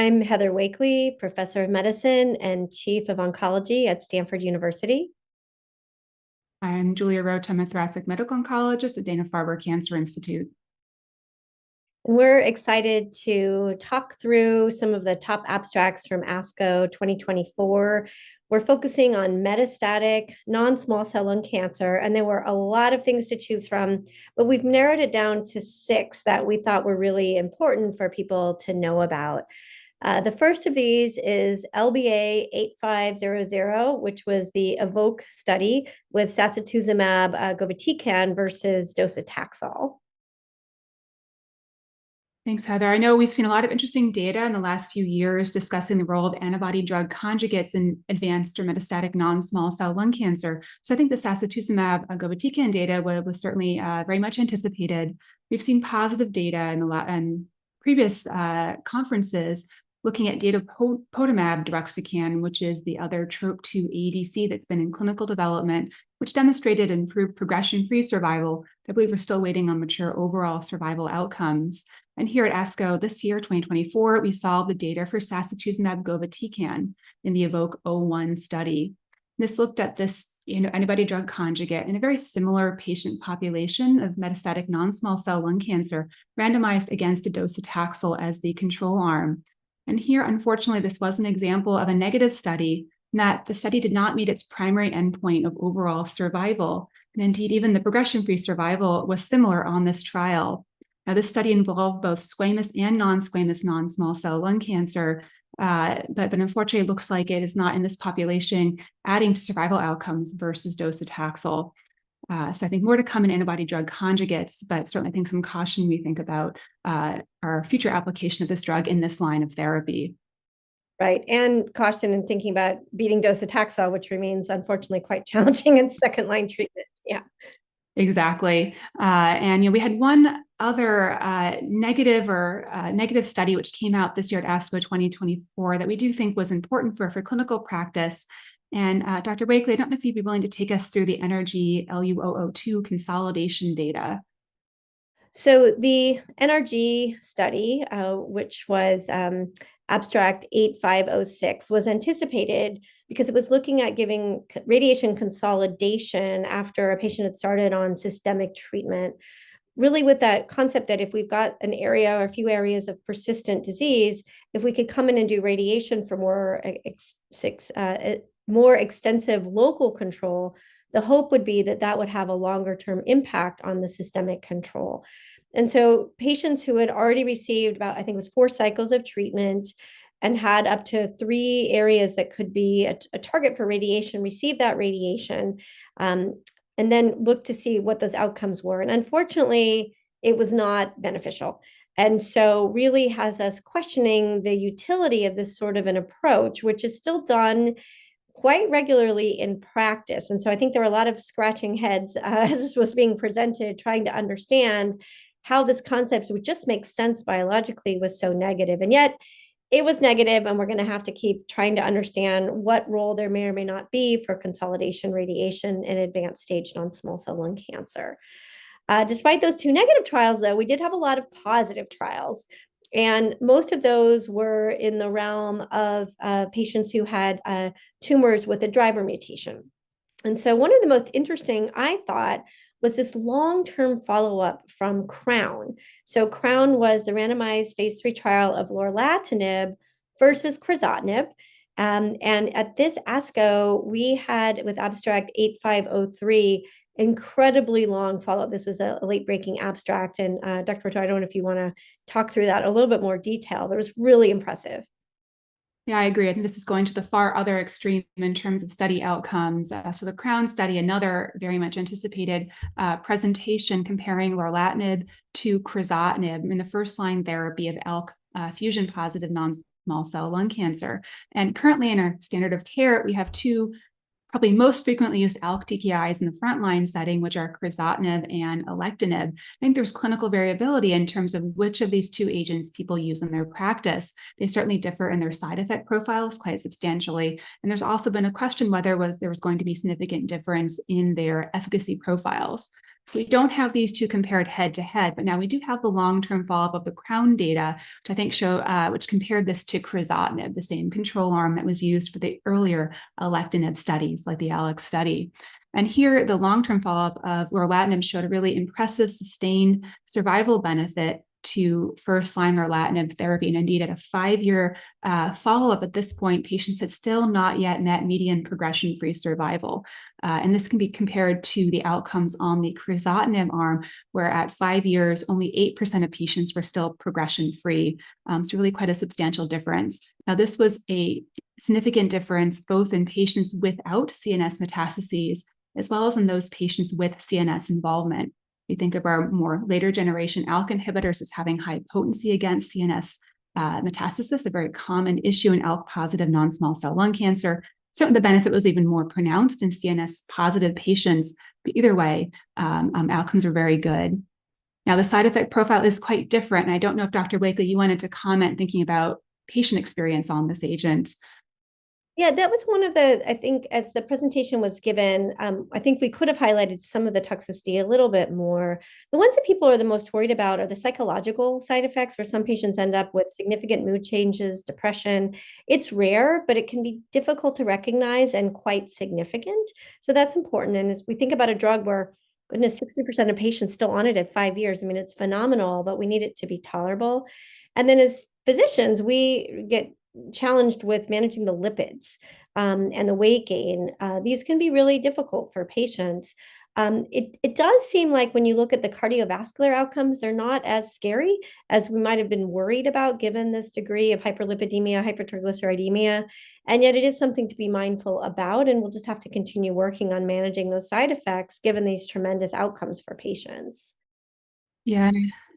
I'm Heather Wakely, Professor of Medicine and Chief of Oncology at Stanford University. I'm Julia Rocha. I'm a thoracic medical oncologist at Dana-Farber Cancer Institute. We're excited to talk through some of the top abstracts from ASCO 2024. We're focusing on metastatic non-small cell lung cancer, and there were a lot of things to choose from, but we've narrowed it down to 6 that we thought were really important for people to know about. The first of these is LBA 8500, which was the EVOKE study with sacituzumab govitecan versus docetaxel. Thanks, Heather. I know we've seen a lot of interesting data in the last few years discussing the role of antibody drug conjugates in advanced or metastatic non-small cell lung cancer. So I think the sacituzumab govitecan data was certainly very much anticipated. We've seen positive data in previous conferences looking at datopotamab deruxtecan, which is the other TROP2 ADC that's been in clinical development, which demonstrated improved progression-free survival. I believe we're still waiting on mature overall survival outcomes. And here at ASCO this year, 2024, we saw the data for sacituzumab govitecan in the EVOKE-01 study. This looked at this antibody drug conjugate in a very similar patient population of metastatic non-small cell lung cancer, randomized against a docetaxel as the control arm. And here, unfortunately, this was an example of a negative study, in that the study did not meet its primary endpoint of overall survival. And indeed, even the progression-free survival was similar on this trial. Now, this study involved both squamous and non-squamous non-small cell lung cancer, but unfortunately, it looks like it is not in this population adding to survival outcomes versus docetaxel. So I think more to come in antibody drug conjugates, but certainly I think some caution we think about our future application of this drug in this line of therapy. Right, and caution in thinking about beating docetaxel, which remains unfortunately quite challenging in second-line treatment. Yeah. Exactly. And we had one other negative study which came out this year at ASCO 2024 that we do think was important for clinical practice. And Dr. Wakely, I don't know if you'd be willing to take us through the NRG LU002 consolidation data. So the NRG study, which was abstract 8506, was anticipated because it was looking at giving radiation consolidation after a patient had started on systemic treatment, really with that concept that if we've got an area or a few areas of persistent disease, if we could come in and do radiation for more extensive local control, the hope would be that that would have a longer term impact on the systemic control. And so patients who had already received about, I think it was 4 cycles of treatment and had up to 3 areas that could be a target for radiation, received that radiation, and then looked to see what those outcomes were. And unfortunately, it was not beneficial. And so really has us questioning the utility of this sort of an approach, which is still done quite regularly in practice. And so I think there were a lot of scratching heads as this was being presented, trying to understand how this concept, which just makes sense biologically, was so negative. And yet it was negative, and we're going to have to keep trying to understand what role there may or may not be for consolidation radiation in advanced stage non-small cell lung cancer. Despite those 2 negative trials, though, we did have a lot of positive trials. And most of those were in the realm of patients who had tumors with a driver mutation. And so one of the most interesting, I thought, was this long-term follow-up from CROWN. So CROWN was the randomized phase 3 trial of lorlatinib versus crizotinib. And at this ASCO, we had, with abstract 8503, incredibly long follow-up. This was a late-breaking abstract. And Dr. Rocha, I don't know if you want to talk through that a little bit more detail, but it was really impressive. Yeah, I agree. I think this is going to the far other extreme in terms of study outcomes. So the CROWN study, another very much anticipated presentation comparing lorlatinib to crizotinib in the first-line therapy of ALK fusion positive non-small cell lung cancer. And currently in our standard of care, we have 2 probably most frequently used ALK TKIs in the frontline setting, which are crizotinib and alectinib. I think there's clinical variability in terms of which of these 2 agents people use in their practice. They certainly differ in their side effect profiles quite substantially. And there's also been a question whether there was going to be significant difference in their efficacy profiles. So we don't have these two compared head to head, but now we do have the long-term follow-up of the CROWN data, which I think which compared this to crizotinib, the same control arm that was used for the earlier alectinib studies, like the ALEX study. And here, the long-term follow-up of lorlatinib showed a really impressive sustained survival benefit to first-line lorlatinib therapy. And indeed, at a 5-year follow-up at this point, patients had still not yet met median progression-free survival. And this can be compared to the outcomes on the crizotinib arm, where at 5 years, only 8% of patients were still progression-free. So really quite a substantial difference. Now, this was a significant difference both in patients without CNS metastases, as well as in those patients with CNS involvement. We think of our more later generation ALK inhibitors as having high potency against CNS metastasis, a very common issue in ALK positive non-small cell lung cancer. Certainly the benefit was even more pronounced in CNS positive patients, but either way, outcomes are very good. Now, the side effect profile is quite different, and I don't know if Dr. Blakely, you wanted to comment thinking about patient experience on this agent. Yeah, that was one of I think as the presentation was given, I think we could have highlighted some of the toxicity a little bit more. The ones that people are the most worried about are the psychological side effects, where some patients end up with significant mood changes, depression. It's rare, but it can be difficult to recognize and quite significant. So that's important. And as we think about a drug where, goodness, 60% of patients still on it at 5 years, I mean, it's phenomenal, but we need it to be tolerable. And then as physicians, we get challenged with managing the lipids and the weight gain. These can be really difficult for patients. It does seem like when you look at the cardiovascular outcomes, they're not as scary as we might have been worried about, given this degree of hyperlipidemia, hypertriglyceridemia. And yet it is something to be mindful about, and we'll just have to continue working on managing those side effects, given these tremendous outcomes for patients. Yeah.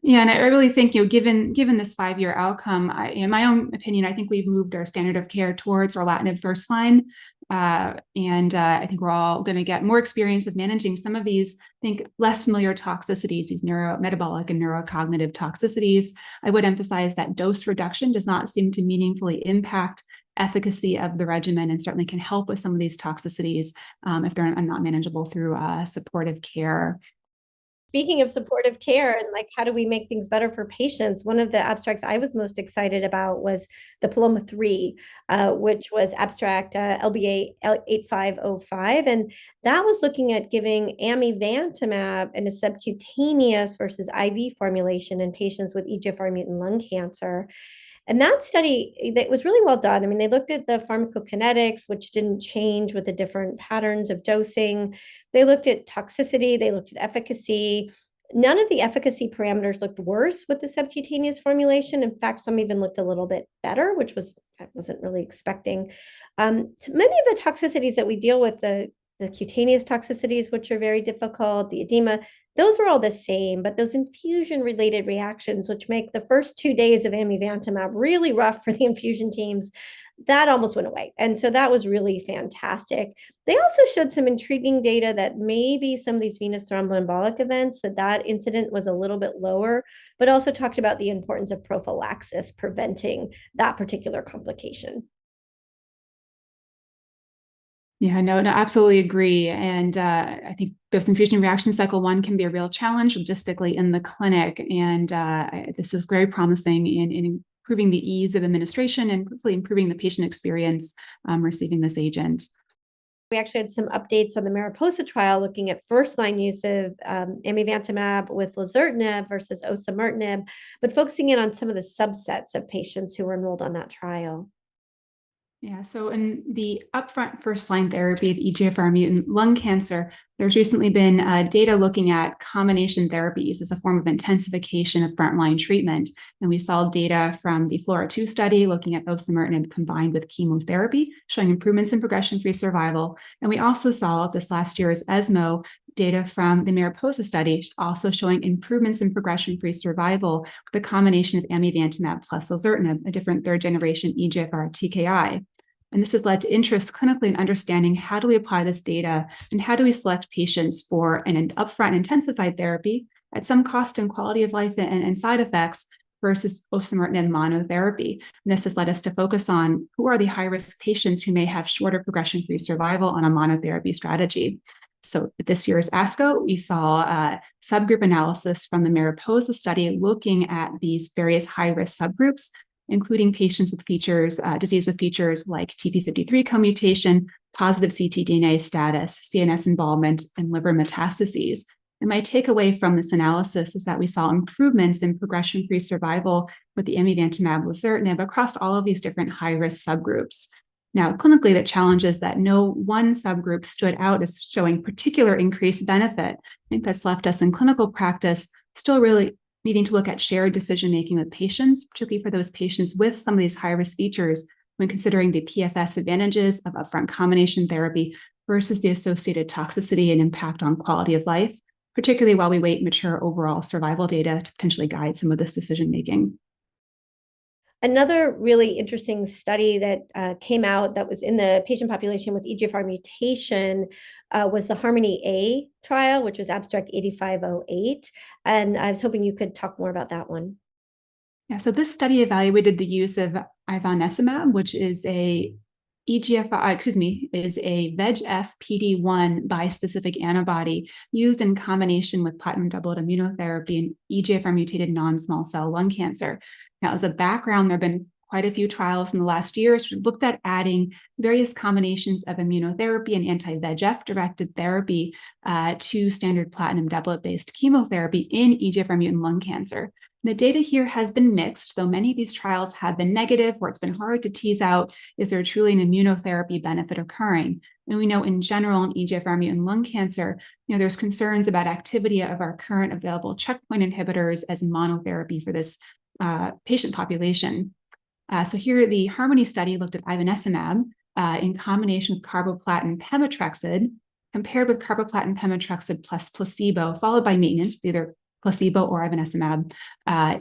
Yeah, and I really think, given this 5-year outcome, in my own opinion, I think we've moved our standard of care towards lorlatinib first line, and I think we're all going to get more experience with managing some of these, I think, less familiar toxicities, these neurometabolic and neurocognitive toxicities. I would emphasize that dose reduction does not seem to meaningfully impact efficacy of the regimen, and certainly can help with some of these toxicities if they're not manageable through supportive care. Speaking of supportive care and like how do we make things better for patients, one of the abstracts I was most excited about was the PALOMA-3, which was abstract LBA 8505. And that was looking at giving amivantamab in a subcutaneous versus IV formulation in patients with EGFR mutant lung cancer. And that study, that was really well done. I mean, they looked at the pharmacokinetics, which didn't change with the different patterns of dosing. They looked at toxicity, they looked at efficacy. None of the efficacy parameters looked worse with the subcutaneous formulation. In fact, some even looked a little bit better, which I wasn't really expecting. Many of the toxicities that we deal with, the cutaneous toxicities, which are very difficult, the edema, those are all the same, but those infusion-related reactions, which make the first 2 days of amivantamab really rough for the infusion teams, that almost went away. And so that was really fantastic. They also showed some intriguing data that maybe some of these venous thromboembolic events, that incident was a little bit lower, but also talked about the importance of prophylaxis preventing that particular complication. Yeah, no, absolutely agree. And I think dose infusion reaction cycle 1 can be a real challenge logistically in the clinic. And this is very promising in improving the ease of administration and hopefully improving the patient experience receiving this agent. We actually had some updates on the Mariposa trial looking at first-line use of amivantamab with lazertinib versus osimertinib, but focusing in on some of the subsets of patients who were enrolled on that trial. Yeah, so in the upfront first-line therapy of EGFR mutant lung cancer, there's recently been data looking at combination therapies as a form of intensification of frontline treatment. And we saw data from the FLAURA2 study looking at osimertinib combined with chemotherapy, showing improvements in progression-free survival. And we also saw this last year's ESMO data from the Mariposa study, also showing improvements in progression-free survival with a combination of amivantamab plus lazertinib, a different third-generation EGFR TKI. And this has led to interest clinically in understanding how do we apply this data and how do we select patients for an upfront intensified therapy at some cost and quality of life and side effects versus osimertinib monotherapy. And this has led us to focus on who are the high-risk patients who may have shorter progression-free survival on a monotherapy strategy. So at this year's ASCO, we saw a subgroup analysis from the Mariposa study looking at these various high-risk subgroups, including patients with features, disease with features like TP53 co-mutation, positive ctDNA status, CNS involvement, and liver metastases. And my takeaway from this analysis is that we saw improvements in progression-free survival with the amivantamab lazertinib across all of these different high-risk subgroups. Now, clinically, the challenge is that no one subgroup stood out as showing particular increased benefit. I think that's left us in clinical practice still really needing to look at shared decision-making with patients, particularly for those patients with some of these high-risk features when considering the PFS advantages of upfront combination therapy versus the associated toxicity and impact on quality of life, particularly while we wait mature overall survival data to potentially guide some of this decision-making. Another really interesting study that came out that was in the patient population with EGFR mutation was the Harmony A trial, which was abstract 8508. And I was hoping you could talk more about that one. Yeah, so this study evaluated the use of ivonescimab, which is a is a VEGF PD-1 bispecific antibody used in combination with platinum doublet immunotherapy in EGFR mutated non-small cell lung cancer. Now, as a background, there have been quite a few trials in the last year which looked at adding various combinations of immunotherapy and anti-VEGF directed therapy to standard platinum doublet-based chemotherapy in EGFR mutant lung cancer. The data here has been mixed, though many of these trials have been negative, where it's been hard to tease out, is there truly an immunotherapy benefit occurring? And we know in general in EGFR mutant lung cancer, there's concerns about activity of our current available checkpoint inhibitors as monotherapy for this patient population. So here, the Harmony study looked at ivonescimab in combination with carboplatin pemetrexed, compared with carboplatin pemetrexed plus placebo, followed by maintenance with either placebo or ivonescimab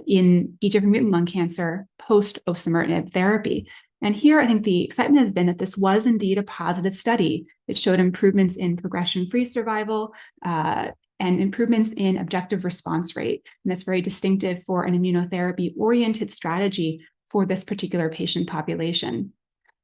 in EGFR mutant lung cancer post-osimertinib therapy. And here, I think the excitement has been that this was indeed a positive study. It showed improvements in progression-free survival and improvements in objective response rate. And that's very distinctive for an immunotherapy-oriented strategy for this particular patient population.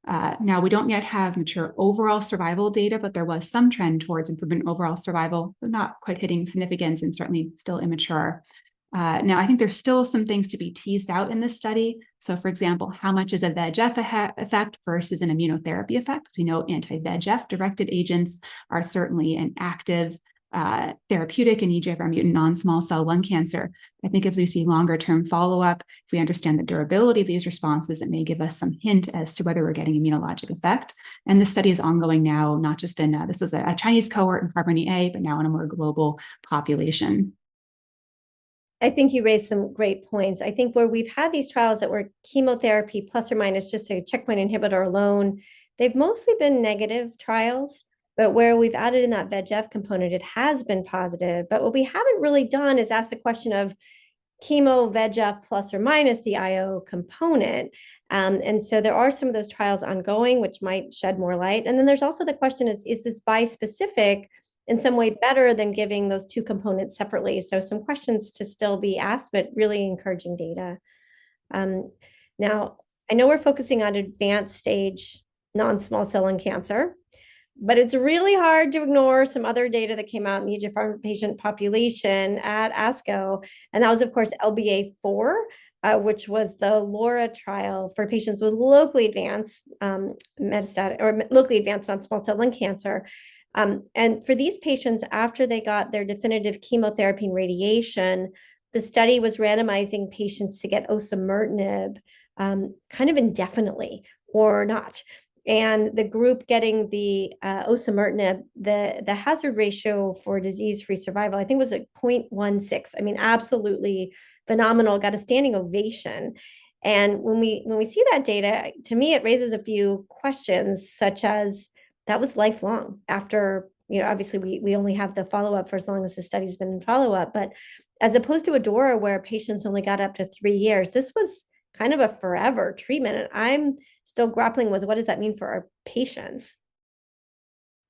Now, we don't yet have mature overall survival data, but there was some trend towards improvement in overall survival, but not quite hitting significance and certainly still immature. Now, I think there's still some things to be teased out in this study. So, for example, how much is a VEGF effect versus an immunotherapy effect? We know anti-VEGF directed agents are certainly an active therapeutic in EGFR mutant non-small cell lung cancer. I think as we see longer term follow-up, if we understand the durability of these responses, it may give us some hint as to whether we're getting immunologic effect. And this study is ongoing now, not just in, this was a Chinese cohort in Harmony A, but now in a more global population. I think you raised some great points. I think where we've had these trials that were chemotherapy plus or minus just a checkpoint inhibitor alone, they've mostly been negative trials. But where we've added in that VEGF component, it has been positive. But what we haven't really done is ask the question of chemo, VEGF plus or minus the IO component. And so there are some of those trials ongoing, which might shed more light. And then there's also the question is this bispecific in some way better than giving those two components separately? So some questions to still be asked, but really encouraging data. Now, I know we're focusing on advanced stage non-small cell lung cancer, but it's really hard to ignore some other data that came out in the EGFR patient population at ASCO. And that was, of course, LBA4, which was the LAURA trial for patients with locally advanced metastatic or locally advanced non-small cell lung cancer. And for these patients, after they got their definitive chemotherapy and radiation, the study was randomizing patients to get osimertinib kind of indefinitely or not. And the group getting the osimertinib, the hazard ratio for disease-free survival, I think was at 0.16. I mean, absolutely phenomenal, got a standing ovation. And when we see that data, to me, it raises a few questions, such as that was lifelong after, obviously we only have the follow-up for as long as the study's been in follow-up, but as opposed to ADAURA, where patients only got up to 3 years, this was kind of a forever treatment. And I'm still grappling with what does that mean for our patients?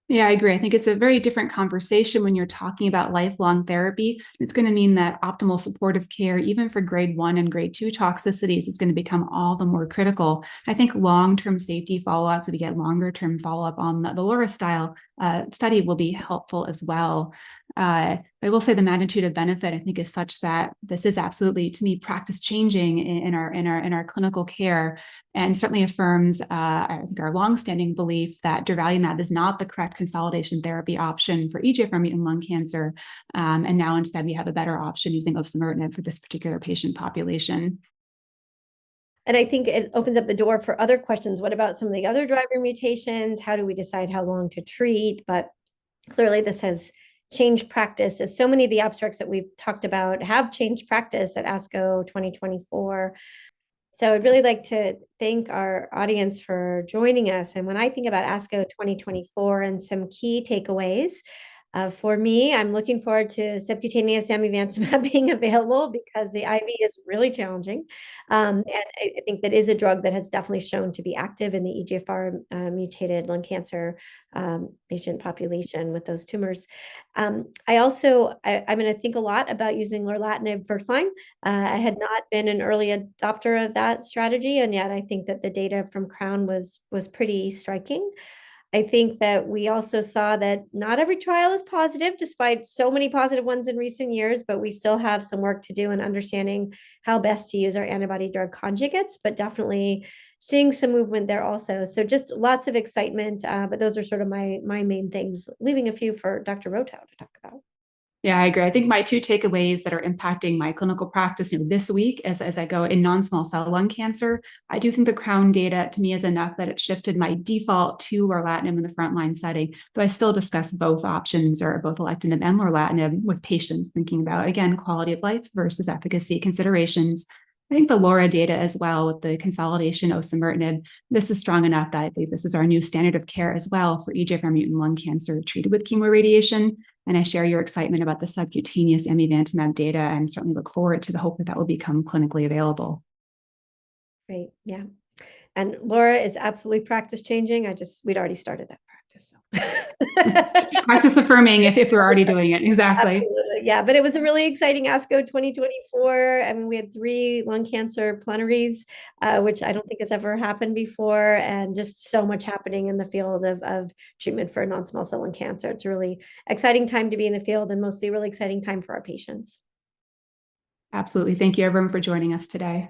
Yeah, I agree. I think it's a very different conversation when you're talking about lifelong therapy. It's going to mean that optimal supportive care, even for grade 1 and grade 2 toxicities, is going to become all the more critical. I think long-term safety follow-ups, if we get longer-term follow-up on the LAURA style, study will be helpful as well. I will say the magnitude of benefit, I think, is such that this is absolutely, to me, practice changing in our clinical care, and certainly affirms, I think, our longstanding belief that durvalumab is not the correct consolidation therapy option for EGFR mutant lung cancer, and now instead we have a better option using osimertinib for this particular patient population. And I think it opens up the door for other questions. What about some of the other driver mutations? How do we decide how long to treat? But clearly this has changed practice, as so many of the abstracts that we've talked about have changed practice at ASCO 2024. So I'd really like to thank our audience for joining us. And when I think about ASCO 2024 and some key takeaways, for me, I'm looking forward to subcutaneous amivantamab being available because the IV is really challenging. And I think that is a drug that has definitely shown to be active in the EGFR mutated lung cancer patient population with those tumors. I'm going to think a lot about using lorlatinib first line. I had not been an early adopter of that strategy, and yet I think that the data from CROWN was pretty striking. I think that we also saw that not every trial is positive, despite so many positive ones in recent years, but we still have some work to do in understanding how best to use our antibody drug conjugates, but definitely seeing some movement there also. So just lots of excitement, but those are sort of my main things, leaving a few for Dr. Rotow to talk about. Yeah, I agree. I think my two takeaways that are impacting my clinical practice, this week as I go in non-small cell lung cancer, I do think the CROWN data to me is enough that it shifted my default to lorlatinib in the frontline setting. But I still discuss both options, or both alectinib and lorlatinib, with patients, thinking about, again, quality of life versus efficacy considerations. I think the LAURA data as well, with the consolidation osimertinib, this is strong enough that I believe this is our new standard of care as well for EGFR mutant lung cancer treated with chemoradiation. And I share your excitement about the subcutaneous amivantamab data, and certainly look forward to the hope that that will become clinically available. Great. Yeah. And Laura is absolutely practice changing. We'd already started that practice. So. Practice affirming if we're already doing it. Exactly. Absolutely. Yeah. But it was a really exciting ASCO 2024. I mean, we had 3 lung cancer plenaries, which I don't think has ever happened before. And just so much happening in the field of treatment for non-small cell lung cancer. It's a really exciting time to be in the field, and mostly a really exciting time for our patients. Absolutely. Thank you, everyone, for joining us today.